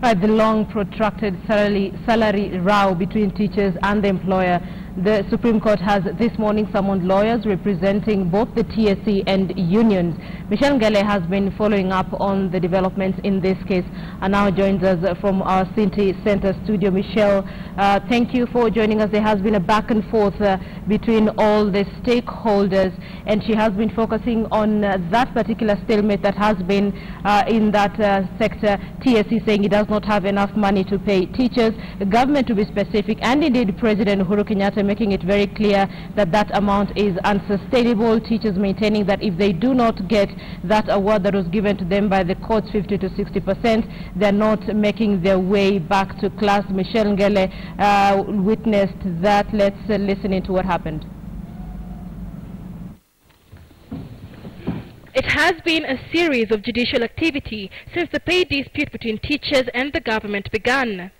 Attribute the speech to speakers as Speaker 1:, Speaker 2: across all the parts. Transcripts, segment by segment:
Speaker 1: The long protracted salary row between teachers and the employer. The Supreme Court has this morning summoned lawyers representing both the TSC and unions. Michelle Ngele has been following up on the developments in this case and now joins us from our City Center studio. Michelle, thank you for joining us. There has been a back and forth between all the stakeholders, and she has been focusing on that particular stalemate that has been in that sector. TSC saying it does not have enough money to pay teachers, the government to be specific, and indeed President Uhuru Kenyatta making it very clear that that amount is unsustainable. Teachers maintaining that if they do not get that award that was given to them by the courts, 50 to 60%, they're not making their way back to class. Michelle Ngele witnessed that. Let's listen into what happened.
Speaker 2: It has been a series of judicial activity since the pay dispute between teachers and the government began.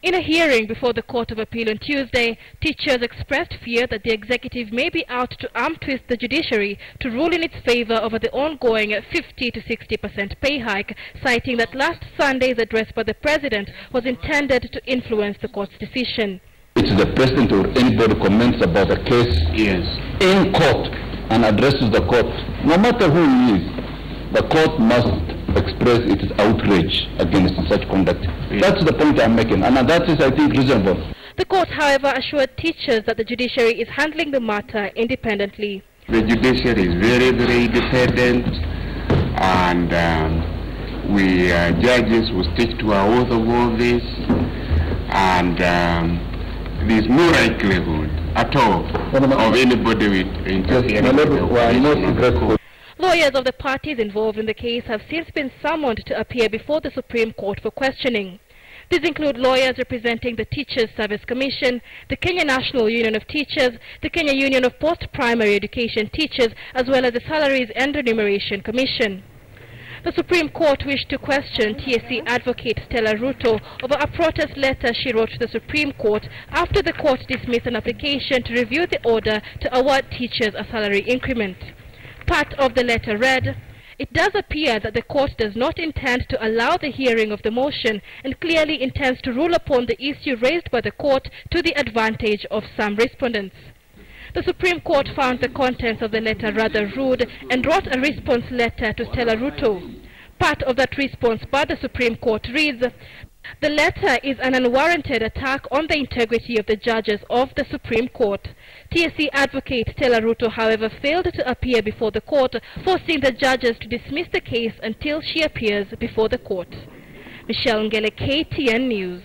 Speaker 2: In a hearing before the Court of Appeal on Tuesday, teachers expressed fear that the executive may be out to arm twist the judiciary to rule in its favor over the ongoing 50 to 60% pay hike, citing that last Sunday's address by the president was intended to influence the court's decision.
Speaker 3: It's the president or anybody comments about the case in court and addresses the court, no matter who he is, the court must express its outrage against such conduct. That's the point I'm making, and that is, I think, reasonable.
Speaker 2: The court, however, assured teachers that the judiciary is handling the matter independently.
Speaker 4: The judiciary is very, very independent, and we judges will stick to our oath of office, and there is no likelihood at all of anybody with interfering.
Speaker 2: Lawyers of the parties involved in the case have since been summoned to appear before the Supreme Court for questioning. These include lawyers representing the Teachers Service Commission, the Kenya National Union of Teachers, the Kenya Union of Post-Primary Education Teachers, as well as the Salaries and Remuneration Commission. The Supreme Court wished to question TSC advocate Stella Ruto over a protest letter she wrote to the Supreme Court after the court dismissed an application to review the order to award teachers a salary increment. Part of the letter read, "It does appear that the court does not intend to allow the hearing of the motion and clearly intends to rule upon the issue raised by the court to the advantage of some respondents." The Supreme Court found the contents of the letter rather rude and wrote a response letter to Stella Ruto. Part of that response by the Supreme Court reads, "The letter is an unwarranted attack on the integrity of the judges of the Supreme Court." TSC advocate Stella Ruto, however, failed to appear before the court, forcing the judges to dismiss the case until she appears before the court. Michelle Ngele, KTN News.